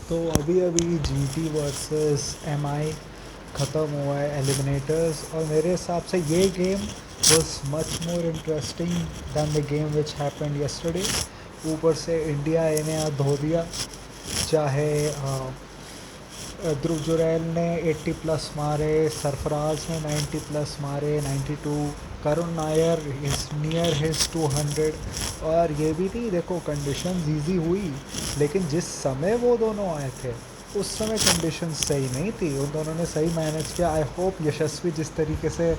तो अभी अभी जीटी वर्सेस एमआई ख़त्म हुआ है एलिमिनेटर्स, और मेरे हिसाब से ये game was much more interesting than the game which happened yesterday. ऊपर से इंडिया ने धो दिया, चाहे ध्रुव जुरैल ने 80 प्लस मारे, सरफराज ने 90 प्लस मारे, 92, Karun Nair is near his 200। और ये भी नहीं, देखो कंडीशंस इजी हुई, लेकिन जिस समय वो दोनों आए थे उस समय कंडीशंस सही नहीं थी, उन दोनों ने सही मैनेज किया। आई होप यशस्वी जिस तरीके से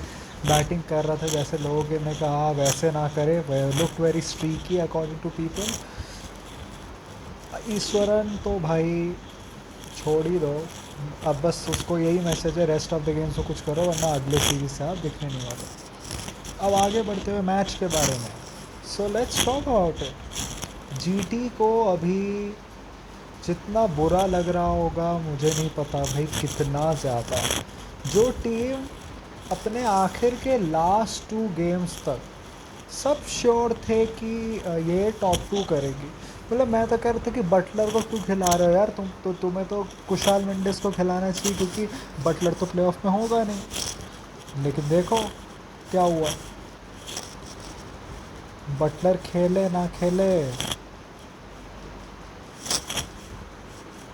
बैटिंग कर रहा था, जैसे लोगों ने कहा वैसे ना करे, look very streaky according to people. Eshwaran तो भाई छोड़ ही दो, अब बस उसको यही मैसेज है, रेस्ट ऑफ द गेम्स को कुछ करो वरना अगले सीरीज से आप दिखने नहीं वाले। अब आगे बढ़ते हुए मैच के बारे में, so let's talk about it. GT को अभी जितना बुरा लग रहा होगा मुझे नहीं पता भाई, कितना ज़्यादा। जो टीम अपने आखिर के लास्ट 2 गेम्स तक सब श्योर थे कि ये टॉप 2 करेगी। मतलब मैं तो कह रहा था कि बटलर को क्यों खिला रहे हो यार तुम, तो तुम्हें तो कुशाल मेंडिस को खिलाना चाहिए, क्योंकि बटलर तो प्लेऑफ में होगा नहीं। लेकिन देखो क्या हुआ, बटलर खेले ना खेले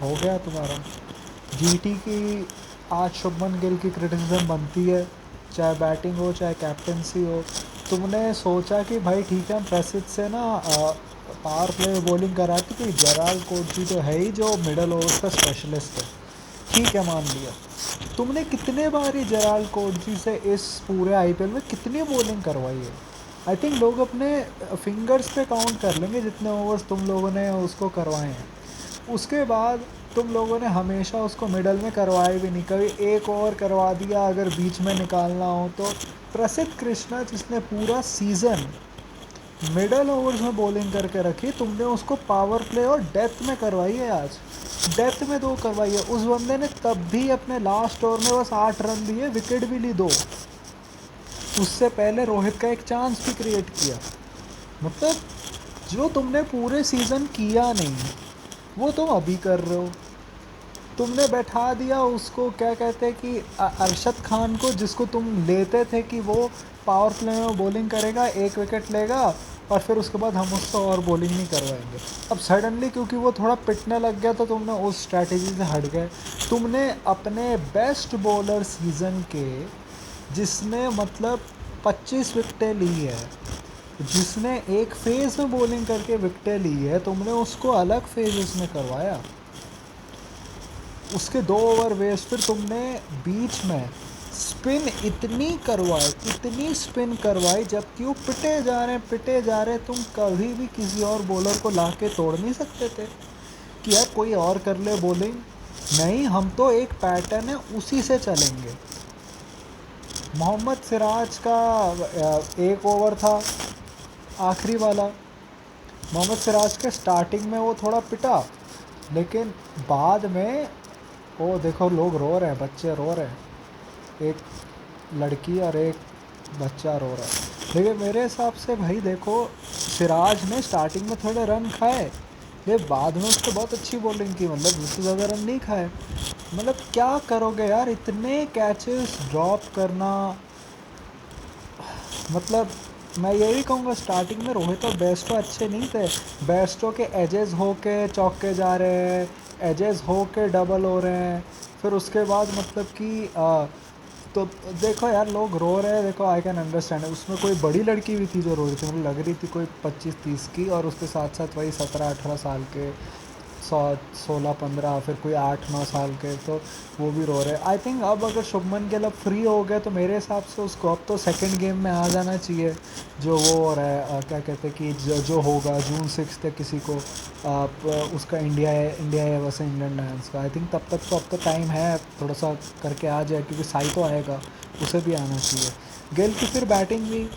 हो गया तुम्हारा। जीटी की आज शुभमन गिल की क्रिटिसिज्म बनती है, चाहे बैटिंग हो चाहे कैप्टनसी हो। तुमने सोचा कि भाई ठीक है, हम प्रसिद्ध से ना पावर प्ले में बॉलिंग कराती, कि जराल कोटजी तो है ही जो मिडल ओवर्स का स्पेशलिस्ट है, ठीक है मान लिया। तुमने कितने बार ही जराल कोटजी से इस पूरे आईपीएल में कितनी बॉलिंग करवाई है? आई थिंक लोग अपने फिंगर्स पे काउंट कर लेंगे जितने ओवर्स तुम लोगों ने उसको करवाए हैं। उसके बाद तुम लोगों ने हमेशा उसको मिडल में करवाए भी नहीं, कभी एक ओवर करवा दिया अगर बीच में निकालना हो तो। प्रसिद्ध कृष्णा जिसने पूरा सीज़न मिडल ओवर्स में बॉलिंग करके रखी, तुमने उसको पावर प्ले और डेथ में करवाई है। आज डेथ में 2 करवाई है उस बंदे ने, तब भी अपने लास्ट ओवर में बस 8 रन दिए, विकेट भी ली 2। उससे पहले रोहित का एक चांस भी क्रिएट किया। मतलब जो तुमने पूरे सीज़न किया नहीं वो तुम अभी कर रहे हो। तुमने बैठा दिया उसको, क्या कहते हैं कि अरशद खान को, जिसको तुम लेते थे कि वो पावर प्ले में बॉलिंग करेगा, 1 विकेट लेगा और फिर उसके बाद हम उसको और बॉलिंग नहीं करवाएंगे। अब सडनली क्योंकि वो थोड़ा पिटने लग गया तो तुमने उस स्ट्रैटेजी से हट गए। तुमने अपने बेस्ट बॉलर सीज़न के, जिसने मतलब 25 विकेटें ली है, जिसने एक फेज़ में बॉलिंग करके विकेटें ली है, तुमने उसको अलग फेजेस में करवाया। उसके 2 ओवर वेस्ट, फिर तुमने बीच में स्पिन इतनी करवाई, इतनी स्पिन करवाई, जबकि वो पिटे जा रहे। तुम कभी भी किसी और बॉलर को ला के तोड़ नहीं सकते थे कि यार कोई और कर ले बॉलिंग? नहीं, हम तो एक पैटर्न है उसी से चलेंगे। मोहम्मद सिराज का 1 ओवर था आखिरी वाला, मोहम्मद सिराज के स्टार्टिंग में वो थोड़ा पिटा, लेकिन बाद में वो देखो लोग रो रहे हैं, बच्चे रो रहे हैं, एक लड़की और एक बच्चा रो रहा है। लेकिन मेरे हिसाब से भाई देखो, सिराज ने स्टार्टिंग में थोड़े रन खाए, लेकिन बाद में उसको बहुत अच्छी बॉलिंग की, मतलब उससे ज़्यादा रन नहीं खाए। मतलब क्या करोगे यार, इतने कैचेस ड्रॉप करना। मतलब मैं यही कहूँगा, स्टार्टिंग में रोहित और बेस्टो अच्छे नहीं थे। बेस्टो के एजेस हो के चौके जा रहे हैं, एजेस हो के डबल हो रहे हैं, फिर उसके बाद मतलब कि तो देखो यार लोग रो रहे हैं, देखो आई कैन अंडरस्टैंड। उसमें कोई बड़ी लड़की भी थी जो रो रही थी, मुझे लग रही थी कोई 25-30 की, और उसके साथ साथ वही 17-18 साल के, 16-15, फिर कोई 8-9 साल के, तो वो भी रो रहे। आई थिंक अब अगर शुभमन गिल अब फ्री हो गए तो मेरे हिसाब से उसको अब तो सेकंड गेम में आ जाना चाहिए, जो वो हो रहा है क्या कहते हैं कि जो होगा जून 6 तक किसी को उसका इंडिया है वैसे इंग्लैंड लायंस का। आई थिंक तब तक तो अब तो टाइम है, थोड़ा सा करके आ जाए, क्योंकि साई तो आएगा, उसे भी आना चाहिए। गिल की फिर बैटिंग भी,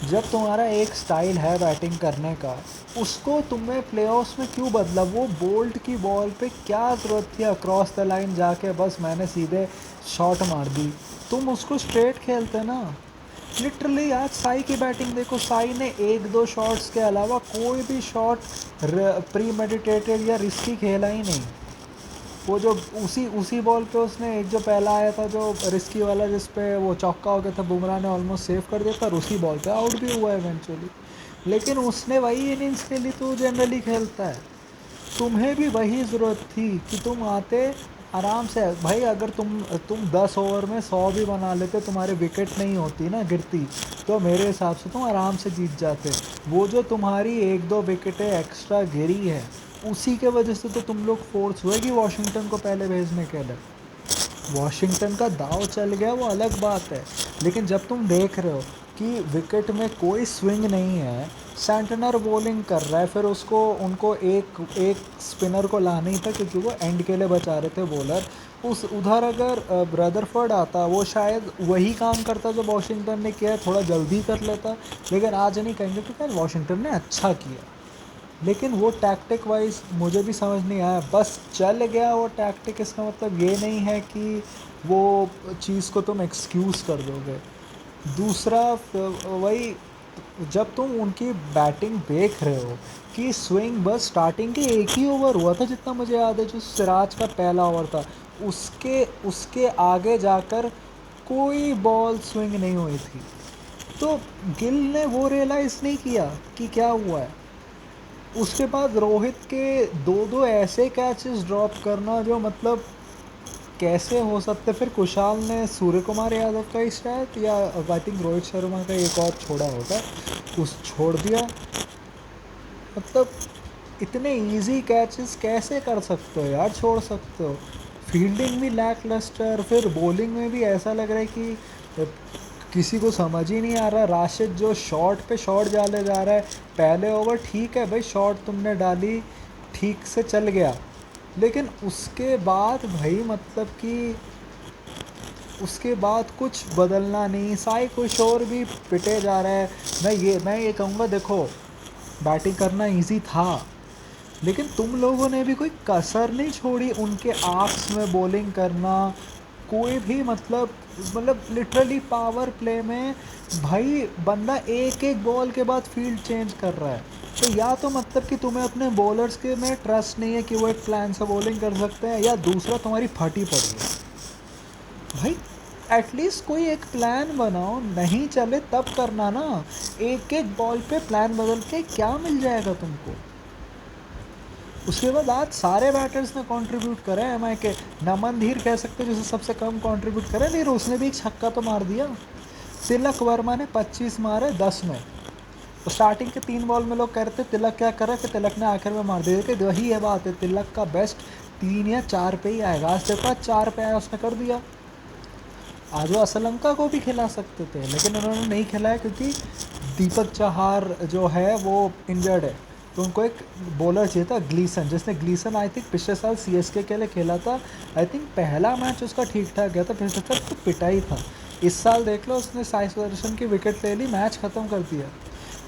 जब तुम्हारा एक स्टाइल है बैटिंग करने का, उसको तुम्हें प्लेऑफ्स में क्यों बदला? वो बोल्ट की बॉल पे क्या ज़रूरत थी अक्रॉस द लाइन जाके, बस मैंने सीधे शॉट मार दी। तुम उसको स्ट्रेट खेलते ना। लिटरली आज साई की बैटिंग देखो, साई ने 1-2 शॉट्स के अलावा कोई भी शॉट प्री मेडिटेटेड या रिस्की खेला ही नहीं। वो जो उसी उसी बॉल पे उसने एक जो पहला आया था जो रिस्की वाला जिस पे वो चौका हो गया था, बुमराह ने ऑलमोस्ट सेव कर दिया था और उसी बॉल पे आउट भी हुआ इवेंचुअली। लेकिन उसने वही इनिंग्स खेली तो जनरली खेलता है। तुम्हें भी वही ज़रूरत थी कि तुम आते आराम से। भाई अगर तुम 10 ओवर में 100 भी बना लेते, तुम्हारे विकेट नहीं होती ना गिरती, तो मेरे हिसाब से तुम आराम से जीत जाते। वो जो तुम्हारी एक दो विकेटें एक्स्ट्रा गिरी है, उसी के वजह से तो तुम लोग फोर्स हुए कि वॉशिंगटन को पहले भेजने के लिए। वॉशिंगटन का दाव चल गया वो अलग बात है, लेकिन जब तुम देख रहे हो कि विकेट में कोई स्विंग नहीं है, सेंटनर बॉलिंग कर रहा है, फिर उसको उनको एक एक स्पिनर को लाना ही था क्योंकि वो एंड के लिए बचा रहे थे बॉलर। उस उधर अगर रदरफोर्ड आता, वो शायद वही काम करता जो वॉशिंगटन ने किया, थोड़ा जल्दी कर लेता। लेकिन आज नहीं कहेंगे क्योंकि यार वॉशिंगटन ने अच्छा किया, लेकिन वो टैक्टिक वाइज मुझे भी समझ नहीं आया। बस चल गया वो टैक्टिक, इसका मतलब ये नहीं है कि वो चीज़ को तुम एक्सक्यूज़ कर दोगे। दूसरा वही, जब तुम उनकी बैटिंग देख रहे हो कि स्विंग बस स्टार्टिंग के एक ही ओवर हुआ था जितना मुझे याद है, जो सिराज का पहला ओवर था, उसके उसके आगे जाकर कोई बॉल स्विंग नहीं हुई थी। तो गिल ने वो रियलाइज़ नहीं किया कि क्या हुआ है। उसके बाद रोहित के दो दो ऐसे कैचेस ड्रॉप करना जो मतलब कैसे हो सकते। फिर कुशाल ने सूर्य कुमार यादव का ही शायद, या आई थिंक रोहित शर्मा का एक और छोड़ा होगा, उस छोड़ दिया। मतलब इतने इजी कैचेस कैसे कर सकते हो यार, छोड़ सकते हो। फील्डिंग भी लैक लस्टर, फिर बॉलिंग में भी ऐसा लग रहा है कि किसी को समझ ही नहीं आ रहा। राशिद जो शॉट पे शॉट डाले जा रहा है, पहले ओवर ठीक है भाई, शॉट तुमने डाली, ठीक से चल गया, लेकिन उसके बाद भाई मतलब कि उसके बाद कुछ बदलना नहीं। साई किशोर भी पिटे जा रहा है। मैं ये कहूँगा, देखो बैटिंग करना इजी था, लेकिन तुम लोगों ने भी कोई कसर नहीं छोड़ी उनके आर्क्स में बॉलिंग करना। कोई भी मतलब लिटरली पावर प्ले में भाई बंदा एक एक बॉल के बाद फील्ड चेंज कर रहा है। तो या तो मतलब कि तुम्हें अपने बॉलर्स के में ट्रस्ट नहीं है कि वो एक प्लान से बॉलिंग कर सकते हैं, या दूसरा तुम्हारी फटी पड़ी है। भाई एटलीस्ट कोई एक प्लान बनाओ, नहीं चले तब करना ना। एक एक बॉल पे प्लान बदल के क्या मिल जाएगा तुमको। उसके बाद आज सारे बैटर्स ने कंट्रीब्यूट करा है। एम आई के नमन धीर कह सकते हैं जिसे सबसे कम कंट्रीब्यूट करा, लेकिन उसने भी एक छक्का तो मार दिया। तिलक वर्मा ने 25 मारे 10 में। तो स्टार्टिंग के 3 बॉल में लोग कह रहे थे तिलक क्या कर रहा है, फिर तिलक ने आखिर में मार दिया। कि वही है बात है, तिलक का बेस्ट 3 या 4 पे ही आएगा। आज देखो 4 पे आया, उसने कर दिया। आज वो असलंका को भी खिला सकते थे, लेकिन उन्होंने नहीं खिलाया क्योंकि दीपक चहार जो है वो इंजर्ड है। तो उनको एक बॉलर चाहिए था, ग्लीसन, जिसने ग्लीसन आई थिंक पिछले साल सीएसके के लिए खेला था। आई थिंक पहला मैच उसका ठीक ठाक गया था, पिछले साल तो पिटा ही था। इस साल देख लो उसने साई सुदर्शन की विकेट ले ली, मैच ख़त्म कर दिया।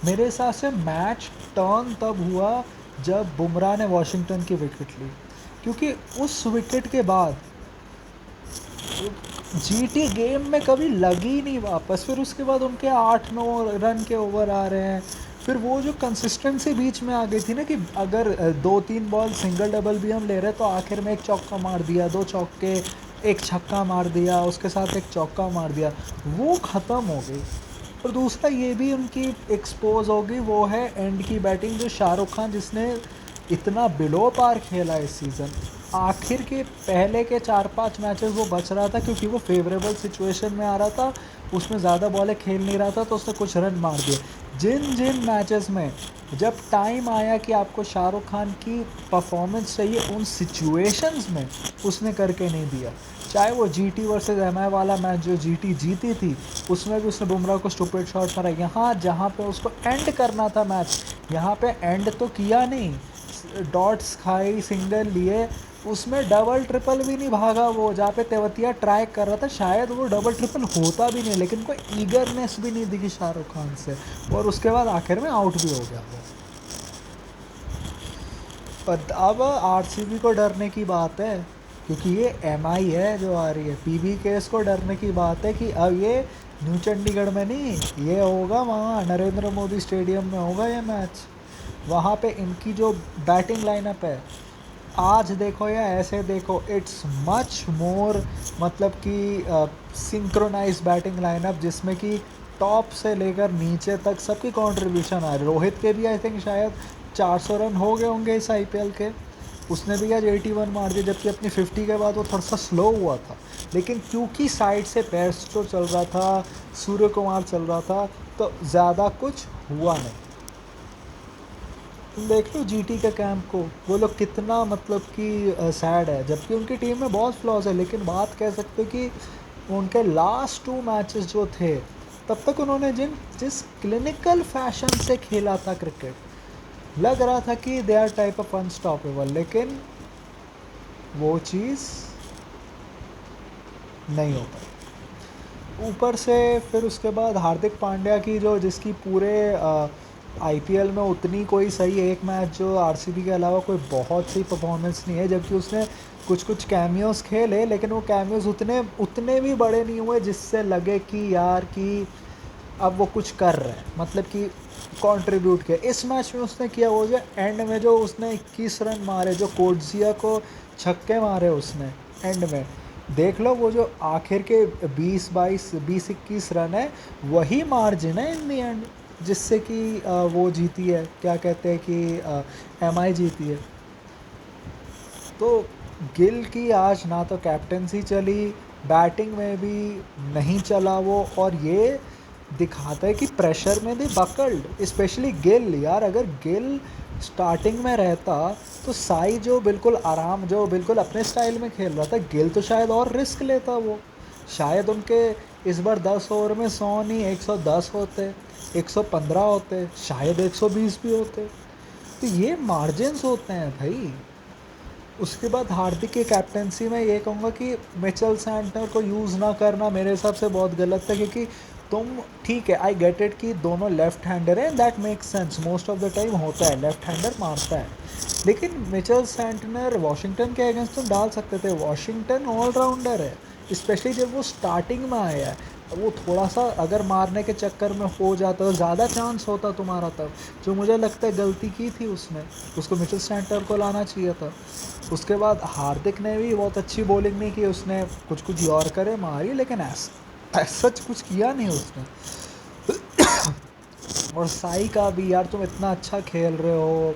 मेरे हिसाब से मैच टर्न तब हुआ जब बुमराह ने वॉशिंगटन की विकेट ली, क्योंकि उस विकेट के बाद जीटी गेम में कभी लगी नहीं वापस। फिर उसके बाद उनके 8-9 रन के ओवर आ रहे हैं। फिर वो जो कंसिस्टेंसी बीच में आ गई थी ना कि अगर 2-3 बॉल सिंगल डबल भी हम ले रहे हैं तो आखिर में एक चौका मार दिया, 2 चौके, एक छक्का मार दिया, उसके साथ एक चौका मार दिया, वो ख़त्म हो गई। और दूसरा ये भी उनकी एक्सपोज होगी, वो है एंड की बैटिंग, जो शाहरुख खान जिसने इतना बिलो पार खेला इस सीज़न। आखिर के पहले के 4-5 मैचेस वो बच रहा था क्योंकि वो फेवरेबल सिचुएशन में आ रहा था, उसमें ज़्यादा बॉलें खेल नहीं रहा था, तो उसने कुछ रन मार दिए। जिन जिन मैचेस में जब टाइम आया कि आपको शाहरुख खान की परफॉर्मेंस चाहिए, उन सिचुएशंस में उसने करके नहीं दिया। चाहे वो जीटी वर्सेस एमआई वाला मैच जो जीटी जीती थी, उसमें भी उसने बुमराह को स्टूपिड शॉट मारा। यहाँ जहाँ पे उसको एंड करना था मैच, यहाँ पे एंड तो किया नहीं, डॉट्स खाई, सिंगल लिए, उसमें डबल ट्रिपल भी नहीं भागा। वो जहाँ पे तेवतिया ट्राई कर रहा था, शायद वो डबल ट्रिपल होता भी नहीं, लेकिन कोई ईगरनेस भी नहीं दिखी शाहरुख खान से, और उसके बाद आखिर में आउट भी हो गया वो। पर अब आरसीबी को डरने की बात है, क्योंकि ये एमआई है जो आ रही है। पीबी केस को डरने की बात है कि अब ये न्यू चंडीगढ़ में नहीं, ये होगा वहाँ नरेंद्र मोदी स्टेडियम में होगा ये मैच। वहाँ पे इनकी जो बैटिंग लाइनअप है, आज देखो या ऐसे देखो, इट्स मच मोर, मतलब कि सिंक्रोनाइज बैटिंग लाइनअप जिसमें कि टॉप से लेकर नीचे तक सबकी कंट्रीब्यूशन आ रही। रोहित के भी आई थिंक शायद 400 रन हो गए होंगे इस आईपीएल के, उसने भी आज 81 मार दिए, जबकि अपनी 50 के बाद वो थोड़ा सा स्लो हुआ था, लेकिन क्योंकि साइड से बेयरस्टो चल रहा था, सूर्य कुमार चल रहा था, तो ज़्यादा कुछ हुआ नहीं। तुम देख लो जीटी के कैंप को, वो लोग कितना मतलब कि सैड है, जबकि उनकी टीम में बहुत फ्लॉज है, लेकिन बात कह सकते हो कि उनके लास्ट 2 मैचेस जो थे, तब तक उन्होंने जिस क्लिनिकल फैशन से खेला था क्रिकेट, लग रहा था कि they are type of unstoppable, लेकिन वो चीज़ नहीं हो पाई। ऊपर से फिर उसके बाद हार्दिक पांड्या की जो, जिसकी पूरे आईपीएल में उतनी कोई सही एक मैच जो आरसीबी के अलावा कोई बहुत सी परफॉर्मेंस नहीं है, जबकि उसने कुछ कुछ कैमियोस खेले, लेकिन वो कैमियोस उतने उतने भी बड़े नहीं हुए जिससे लगे कि यार कि अब वो कुछ कर रहे हैं, मतलब कि कंट्रीब्यूट किया। इस मैच में उसने किया, वो जो एंड में जो उसने 21 रन मारे, जो कोटजिया को छक्के मारे उसने एंड में, देख लो वो जो आखिर के 20-21 रन है, वही मार्जिन है इन दी एंड, जिससे कि वो जीती है, क्या कहते हैं कि एमआई जीती है। तो गिल की आज ना तो कैप्टेंसी चली, बैटिंग में भी नहीं चला वो, और ये दिखाता है कि प्रेशर में भी बकल्ड, स्पेशली गिल। यार अगर गिल स्टार्टिंग में रहता, तो साई जो बिल्कुल आराम, जो बिल्कुल अपने स्टाइल में खेल रहा था, गिल तो शायद और रिस्क लेता वो, शायद उनके इस बार 10 ओवर में 100 नहीं 110 होते, 115 होते, शायद 120 भी होते। तो ये मार्जिन्स होते हैं भाई। उसके बाद हार्दिक की कैप्टेंसी में ये कहूँगा कि मिचेल सैंटनर को यूज़ ना करना मेरे हिसाब से बहुत गलत है, क्योंकि तुम, ठीक है आई गेट इट कि दोनों लेफ्ट हैंडर हैं, that makes sense, most of the time होता है लेफ्ट हैंडर मारता है, लेकिन मिचेल सैंटनर वॉशिंगटन के अगेंस्ट तुम डाल सकते थे। वॉशिंगटन ऑलराउंडर है, स्पेशली जब वो स्टार्टिंग में आया है, वो थोड़ा सा अगर मारने के चक्कर में हो जाता तो ज़्यादा चांस होता तुम्हारा तब, जो मुझे लगता है गलती की थी उसने, उसको मिचेल सैंटनर को लाना चाहिए था। उसके बाद हार्दिक ने भी बहुत अच्छी बॉलिंग नहीं की, उसने कुछ कुछ यॉर्करें मारी, लेकिन ऐसा सच कुछ किया नहीं उसने। और साई का भी, यार तुम इतना अच्छा खेल रहे हो,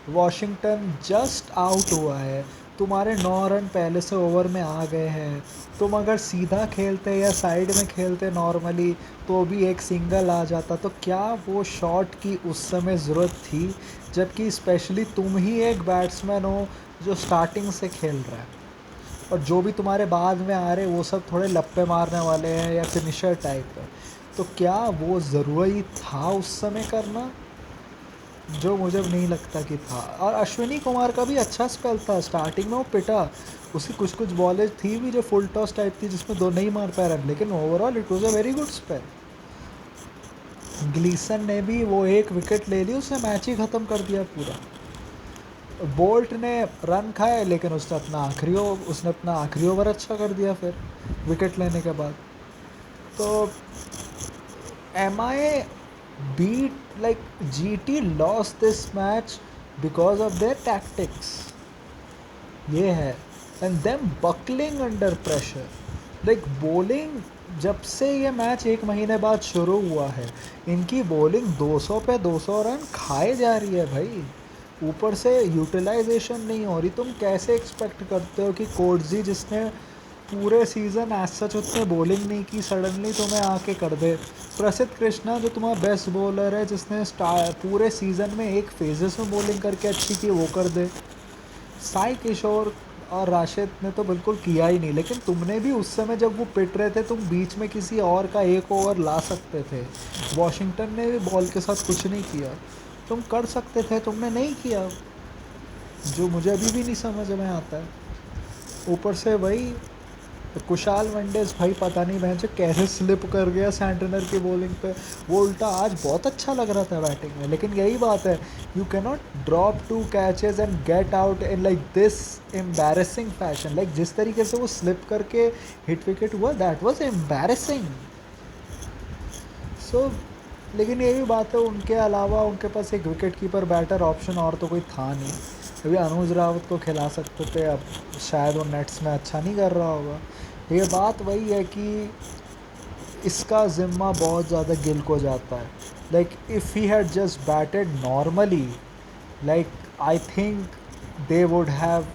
वॉशिंगटन जस्ट आउट हुआ है, तुम्हारे 9 रन पहले से ओवर में आ गए हैं, तुम अगर सीधा खेलते या साइड में खेलते नॉर्मली, तो भी एक सिंगल आ जाता, तो क्या वो शॉट की उस समय ज़रूरत थी, जबकि स्पेशली तुम ही एक बैट्समैन हो जो स्टार्टिंग से खेल रहा है, और जो भी तुम्हारे बाद में आ रहे वो सब थोड़े लप्पे मारने वाले हैं या फिनिशर टाइप है, तो क्या वो ज़रूरी था उस समय करना, जो मुझे नहीं लगता कि था। और अश्विनी कुमार का भी अच्छा स्पेल था, स्टार्टिंग में वो पिटा, उसकी कुछ कुछ बॉलेज थी भी जो फुल टॉस टाइप थी, जिसमें दो नहीं मार पाया रन, लेकिन overall it was a very good spell. Gleeson ने भी वो एक विकेट ले ली, उसने मैच ही ख़त्म कर दिया पूरा। बोल्ट ने रन खाए, लेकिन उसने अपना आखिरी ओवर अच्छा कर दिया फिर विकेट लेने के बाद। तो M I beat, like GT lose this match because of their tactics, ये है, and them buckling under pressure, like bowling, जब से ये मैच एक महीने बाद शुरू हुआ है, इनकी बॉलिंग 200 पे 200 रन खाए जा रही है भाई, ऊपर से यूटिलाइजेशन नहीं हो रही। तुम कैसे एक्सपेक्ट करते हो कि कोटजी, जिसने पूरे सीज़न एज सच उतने बॉलिंग नहीं की, सडनली तुम्हें आके कर दे। प्रसिद्ध कृष्णा जो तुम्हारा बेस्ट बॉलर है, जिसने पूरे सीज़न में एक फेजेस में बॉलिंग करके अच्छी की, वो कर दे। साई किशोर और राशिद ने तो बिल्कुल किया ही नहीं, लेकिन तुमने भी उस समय जब वो पिट रहे थे, तुम बीच में किसी और का एक ओवर ला सकते थे। वॉशिंगटन ने भी बॉल के साथ कुछ नहीं किया, तुम कर सकते थे, तुमने नहीं किया, जो मुझे अभी भी नहीं समझ में आता है। ऊपर से वही कुशाल मेंडिस, भाई पता नहीं भैंस कैसे स्लिप कर गया सैंटनर की बॉलिंग पे, वो उल्टा आज बहुत अच्छा लग रहा था बैटिंग में, लेकिन यही बात है, you can not drop 2 catches and get out in like this embarrassing fashion, like जिस तरीके से वो स्लिप करके हिट विकेट हुआ, दैट वाज एम्बैरेसिंग। सो लेकिन ये भी बात है, उनके अलावा उनके पास एक विकेट कीपर बैटर ऑप्शन और तो कोई था नहीं, अभी अनुज रावत को खिला सकते थे, अब शायद वो नेट्स में अच्छा नहीं कर रहा होगा। ये बात वही है कि इसका ज़िम्मा बहुत ज़्यादा गिल को जाता है। Like if he had just batted normally, like I think they would have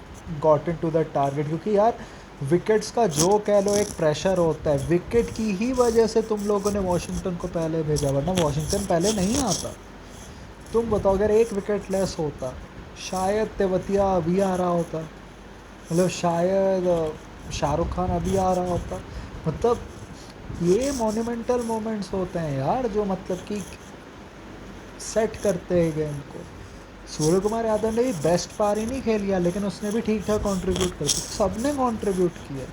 gotten to the target, क्योंकि यार विकेट्स का जो कह लो एक प्रेशर होता है, विकेट की ही वजह से तुम लोगों ने वॉशिंगटन को पहले भेजा, वरना वॉशिंगटन पहले नहीं आता। तुम बताओ अगर एक विकेट लेस होता शायद तेवतिया अभी आ रहा होता, मतलब शायद शाहरुख खान अभी आ रहा होता। मतलब ये मोन्यूमेंटल मोमेंट्स होते हैं यार, जो मतलब कि सेट करते हैं गेम को। सूर्य कुमार यादव ने भी बेस्ट पारी नहीं खेली है, लेकिन उसने भी ठीक ठाक कंट्रीब्यूट कर दिया, सबने कंट्रीब्यूट किया।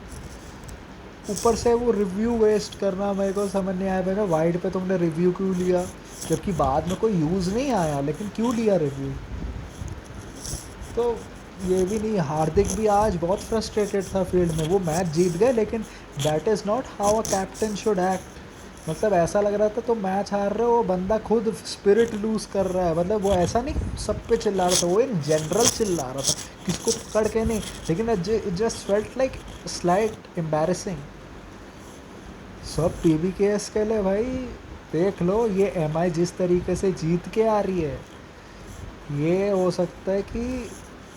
ऊपर से वो रिव्यू वेस्ट करना मेरे को समझ नहीं आया, मेरे वाइड पे तुमने रिव्यू क्यों लिया, जबकि बाद में कोई यूज़ नहीं आया, लेकिन क्यों लिया रिव्यू। तो ये भी नहीं, हार्दिक भी आज बहुत फ्रस्ट्रेटेड था फील्ड में। वो मैच जीत गए, लेकिन that is not how a captain should act. मतलब ऐसा लग रहा था तो मैच हार रहे हो, वो बंदा खुद स्पिरिट लूज कर रहा है। मतलब वो ऐसा नहीं सब पे चिल्ला रहा था, वो इन जनरल चिल्ला रहा था, किसको पकड़ के नहीं, लेकिन it just felt like slight embarrassing. सब पीबीकेएस के लिए भाई देख लो, ये एमआई जिस तरीके से जीत के आ रही है, ये हो सकता है कि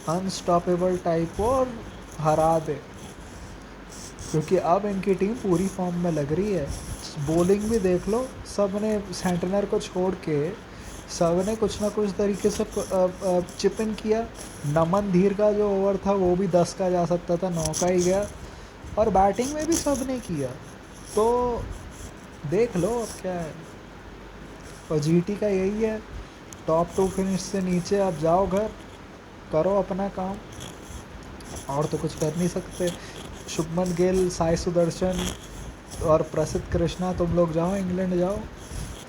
अनस्टॉपेबल टाइप हो और हरा दे, क्योंकि अब इनकी टीम पूरी फॉर्म में लग रही है। बॉलिंग भी देख लो, सब ने सेंटनर को छोड़ के सब ने कुछ ना कुछ तरीके से चिप इन किया। नमन धीर का जो ओवर था वो भी 10 का जा सकता था, 9 का ही गया। और बैटिंग में भी सब ने किया, तो देख लो अब क्या है। और जीटी का यही है, टॉप 2 फिनिश से नीचे अब जाओ घर, करो अपना काम, और तो कुछ कर नहीं सकते। शुभमन गिल, साई सुदर्शन और प्रसिद्ध कृष्णा, तुम लोग जाओ इंग्लैंड जाओ,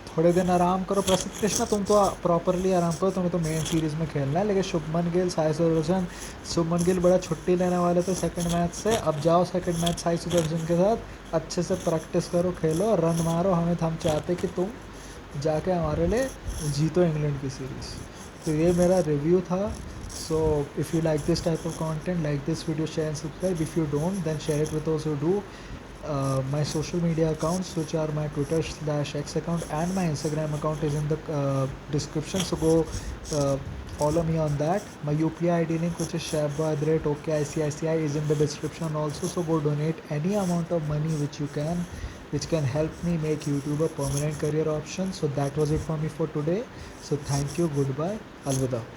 थोड़े दिन आराम करो। प्रसिद्ध कृष्णा तुम तो प्रॉपरली आराम करो, तुम्हें तो मेन सीरीज़ में खेलना है। लेकिन शुभमन गिल, साई सुदर्शन, शुभमन गिल बड़ा छुट्टी लेने वाले थे सेकंड मैच से, अब जाओ सेकंड मैच साई सुदर्शन के साथ अच्छे से प्रैक्टिस करो, खेलो, रन मारो। हम चाहते कि तुम जाके हमारे लिए जीतो इंग्लैंड की सीरीज़। तो ये मेरा रिव्यू था। So if you like this type of content, like this video, share and subscribe. If you don't, then share it with those who do. My social media accounts, which are my Twitter/X account and my Instagram account, is in the description. So go follow me on that. My UPI ID link, which is shab@OKICICI, is in the description also. So go donate any amount of money which can help me make YouTube a permanent career option. So that was it for me for today. So thank you, goodbye, alvida.